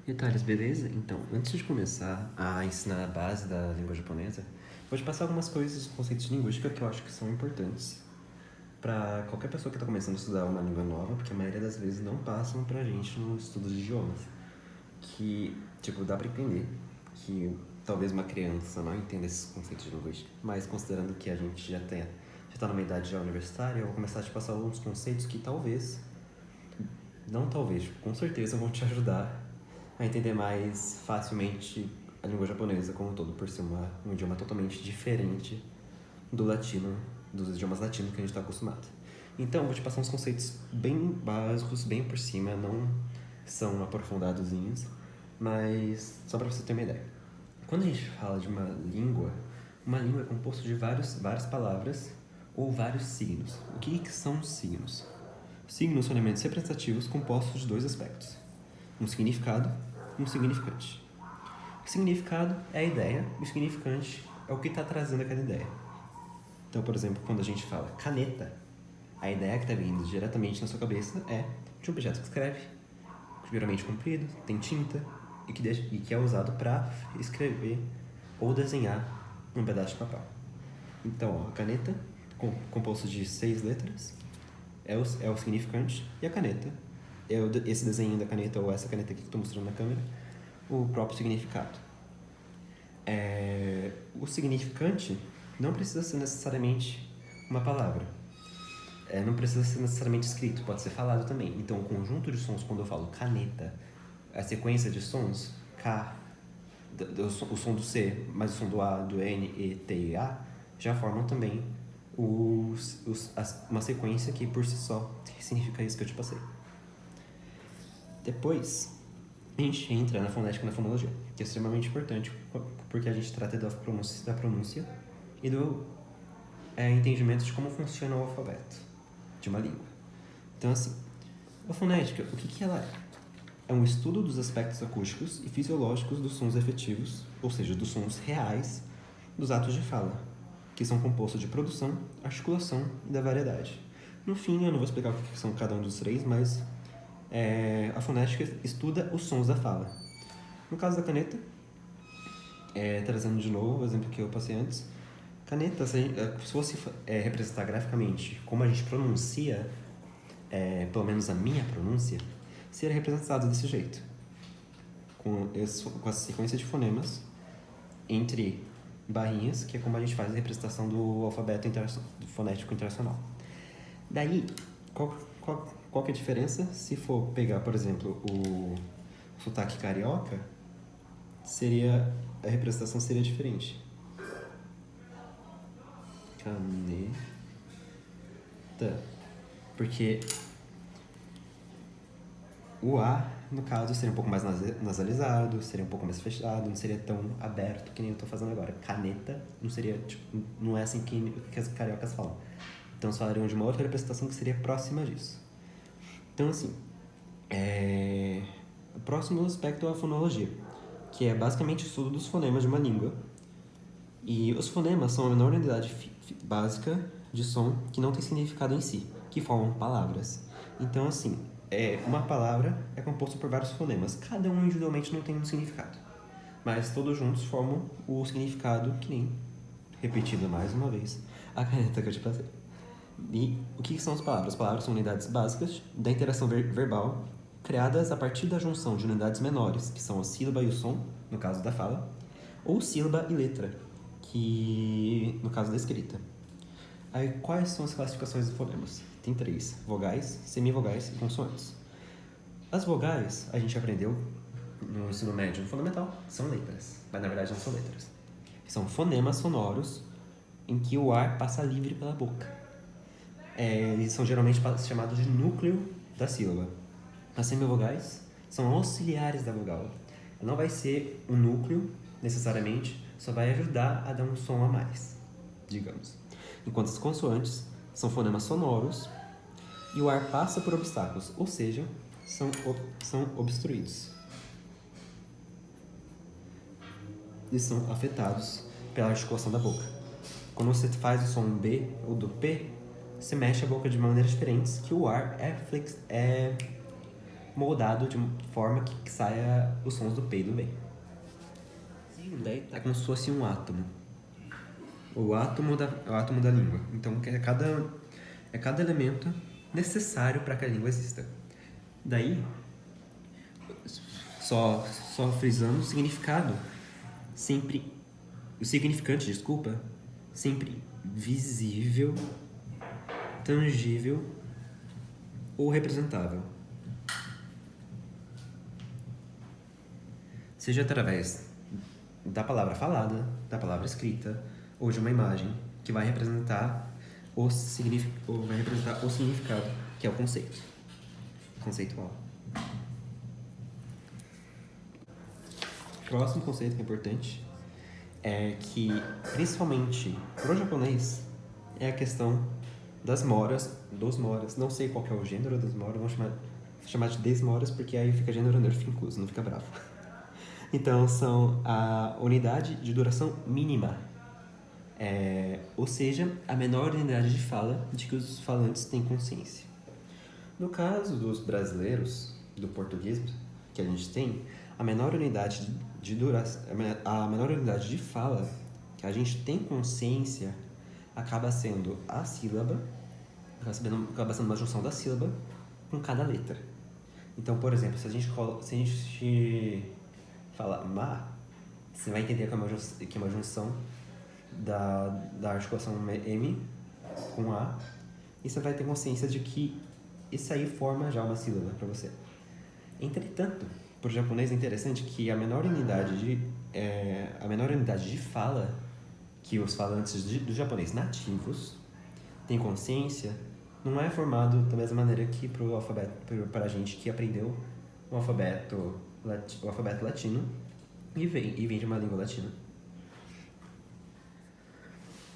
E Thales, beleza? Então, antes de começar a ensinar a base da língua japonesa, vou te passar algumas coisas, conceitos de linguística que eu acho que são importantes para qualquer pessoa que está começando a estudar uma língua nova, porque a maioria das vezes não passam pra gente no estudo de idiomas. Que, tipo, dá pra entender que talvez uma criança não entenda esses conceitos de linguística, mas considerando que a gente já tá numa idade já universitária, eu vou começar a te passar alguns conceitos que talvez, não talvez, com certeza vão te ajudar a entender mais facilmente a língua japonesa como um todo, por ser um idioma totalmente diferente do latino, dos idiomas latinos que a gente está acostumado. Então, vou te passar uns conceitos bem básicos, bem por cima, não são aprofundadozinhos, mas só para você ter uma ideia. Quando a gente fala de uma língua é composta de várias palavras ou vários signos. O que são signos? Signos são elementos representativos compostos de dois aspectos: um significado e um significante. O significado é a ideia e o significante é o que está trazendo aquela ideia. Então, por exemplo, quando a gente fala caneta, a ideia que está vindo diretamente na sua cabeça é de um objeto que escreve, geralmente comprido, tem tinta e que é usado para escrever ou desenhar um pedaço de papel. Então, a caneta, composta de 6 letras, é o significante, e a caneta esse desenho da caneta ou essa caneta aqui que estou mostrando na câmera, o próprio significado. O significante não precisa ser necessariamente uma palavra. Não precisa ser necessariamente escrito, pode ser falado também. Então, o conjunto de sons, quando eu falo caneta, a sequência de sons, K, o som do C, mais o som do A, do N, E, T e A, já formam também uma sequência que, por si só, significa isso que eu te passei. Depois, a gente entra na fonética e na fonologia, que é extremamente importante, porque a gente trata da pronúncia e do entendimento de como funciona o alfabeto de uma língua. Então, assim, a fonética, o que ela é? É um estudo dos aspectos acústicos e fisiológicos dos sons efetivos, ou seja, dos sons reais dos atos de fala, que são compostos de produção, articulação e da variedade. No fim, eu não vou explicar o que são cada um dos três, mas a fonética estuda os sons da fala. No caso da caneta, trazendo de novo o exemplo que eu passei antes, caneta, se fosse representar graficamente como a gente pronuncia, pelo menos a minha pronúncia, seria representado desse jeito, com essa sequência de fonemas entre barrinhas, que é como a gente faz a representação do alfabeto fonético internacional. Daí, qual que é a diferença? Se for pegar, por exemplo, o sotaque carioca, a representação seria diferente. Caneta. Porque o A, no caso, seria um pouco mais nasalizado, seria um pouco mais fechado, não seria tão aberto que nem eu tô fazendo agora. Caneta não seria, não é assim que as cariocas falam. Então, eles falariam de uma outra representação que seria próxima disso. Então, assim, o próximo aspecto é a fonologia, que é basicamente o estudo dos fonemas de uma língua. E os fonemas são a menor unidade básica de som que não tem significado em si, que formam palavras. Então, assim, uma palavra é composta por vários fonemas, cada um individualmente não tem um significado, mas todos juntos formam o significado, que nem, repetido mais uma vez, a caneta que eu te passei. E o que são as palavras? As palavras são unidades básicas da interação verbal, criadas a partir da junção de unidades menores, que são a sílaba e o som, no caso da fala, ou sílaba e letra, que no caso da escrita. Aí, quais são as classificações de fonemas? Tem 3: vogais, semivogais e consoantes. As vogais, a gente aprendeu no ensino médio no fundamental, são letras, mas na verdade não são letras. São fonemas sonoros em que o ar passa livre pela boca. Eles são geralmente chamados de núcleo da sílaba. As semivogais são auxiliares da vogal. Não vai ser um núcleo, necessariamente, só vai ajudar a dar um som a mais, digamos. Enquanto as consoantes são fonemas sonoros e o ar passa por obstáculos, ou seja, são obstruídos. E são afetados pela articulação da boca. Quando você faz o som B ou do P, você mexe a boca de maneiras diferentes, que o ar moldado de uma forma que saia os sons do peido bem. Daí é como se fosse um átomo. O átomo da língua. Então é cada elemento necessário para que a língua exista. Daí, só frisando o significado, sempre, o significante, desculpa, sempre visível, tangível ou representável. Seja através da palavra falada, da palavra escrita ou de uma imagem que vai representar o significado, que é o conceito conceitual. O próximo conceito que é importante é que, principalmente pro japonês, é a questão dos moras, não sei qual que é o gênero das moras, vamos chamar de desmoras, porque aí fica gênero neutro, fica incluso, não fica bravo. Então, são a unidade de duração mínima, ou seja, a menor unidade de fala de que os falantes têm consciência. No caso dos brasileiros, do português que a gente tem, a menor unidade de duração, a menor unidade de fala que a gente tem consciência acaba sendo a sílaba, acaba sendo uma junção da sílaba com cada letra. Então, por exemplo, se a gente fala ma, você vai entender que é uma junção da articulação M com A, e você vai ter consciência de que isso aí forma já uma sílaba para você. Entretanto, para o japonês é interessante que a menor unidade de fala que os falantes do japonês nativos têm consciência não é formado da mesma maneira que para a gente que aprendeu o alfabeto latino e vem de uma língua latina.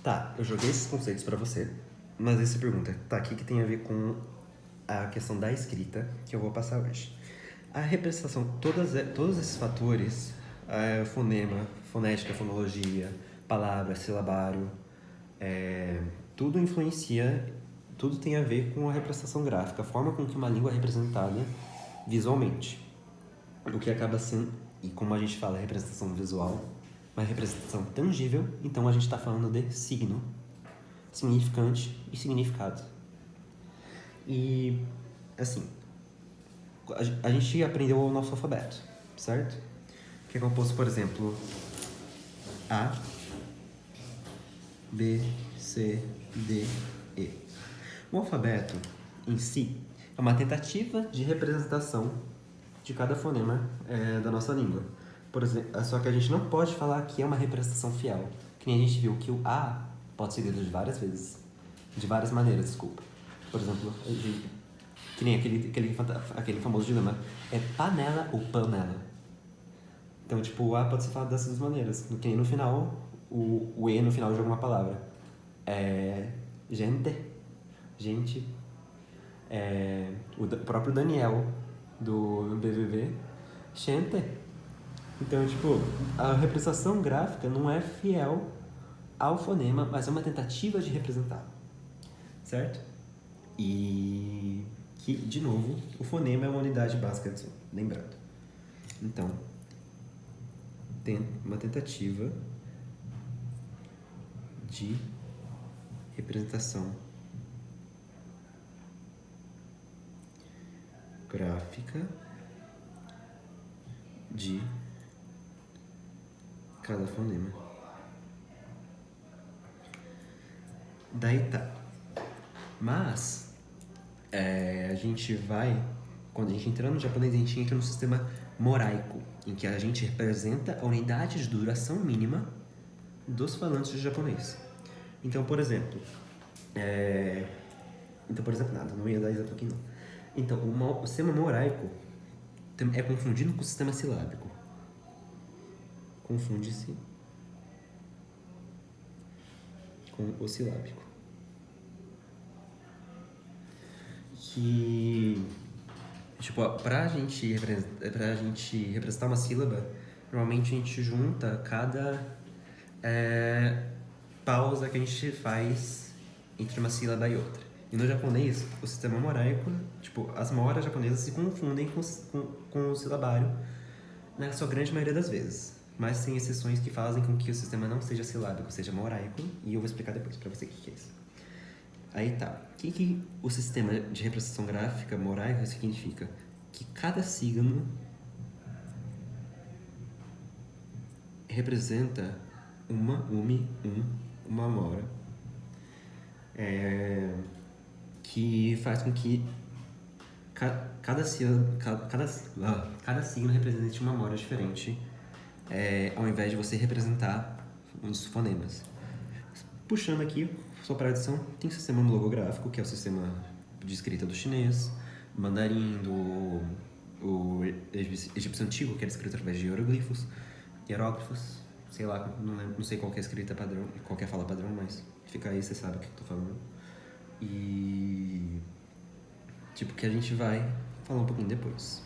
Tá, eu joguei esses conceitos para você, mas aí você pergunta, tá, o que tem a ver com a questão da escrita que eu vou passar hoje? A representação, todos esses fatores, fonema, fonética, fonologia, palavra, silabário, tudo influencia, tudo tem a ver com a representação gráfica, a forma com que uma língua é representada visualmente. O que acaba sendo, e como a gente fala, representação visual, uma representação tangível, então a gente está falando de signo, significante e significado. E, assim, a gente aprendeu o nosso alfabeto, certo? Que é composto, por exemplo, A, B, C, D, E. O alfabeto em si é uma tentativa de representação de cada fonema da nossa língua. Por exemplo, só que a gente não pode falar que é uma representação fiel, que nem a gente viu que o A pode ser lido de várias maneiras, desculpa. Por exemplo, que nem aquele famoso dilema, é panela ou panela? Então, tipo, o A pode ser falado dessas duas maneiras. Que nem no final, o E no final de alguma palavra. Gente. O próprio Daniel, do BBB, gente. Então, tipo, a representação gráfica não é fiel ao fonema, mas é uma tentativa de representá-lo, certo? E que, de novo, o fonema é uma unidade básica de som, lembrando. Então, tem uma tentativa de representação gráfica de cada fonema. Daí tá. Mas a gente vai, quando a gente entra no japonês, a gente entra no sistema moraico, em que a gente representa a unidade de duração mínima dos falantes de japonês. Então, por exemplo, nada, não ia dar exemplo aqui não. Então, o sistema moraico é confundido com o sistema silábico. Confunde-se com o silábico. Que, tipo, pra gente representar uma sílaba, normalmente a gente junta cada pausa que a gente faz entre uma sílaba e outra. E no japonês, o sistema moraico, tipo, as moras japonesas se confundem com o silabário na sua grande maioria das vezes. Mas tem exceções que fazem com que o sistema não seja silábico, seja moraico, e eu vou explicar depois pra você o que é isso. Aí tá. O que o sistema de representação gráfica moraica significa? Que cada signo representa uma mora, que faz com que cada signo represente uma mora diferente, ao invés de você representar os fonemas. Puxando aqui, sua tradição, tem o sistema logográfico, que é o sistema de escrita do chinês, mandarim, o egípcio antigo, que era escrito através de hieróglifos, sei lá, não sei qual que é a escrita padrão, qual que é a fala padrão, mas fica aí, você sabe o que eu tô falando. E tipo, que a gente vai falar um pouquinho depois.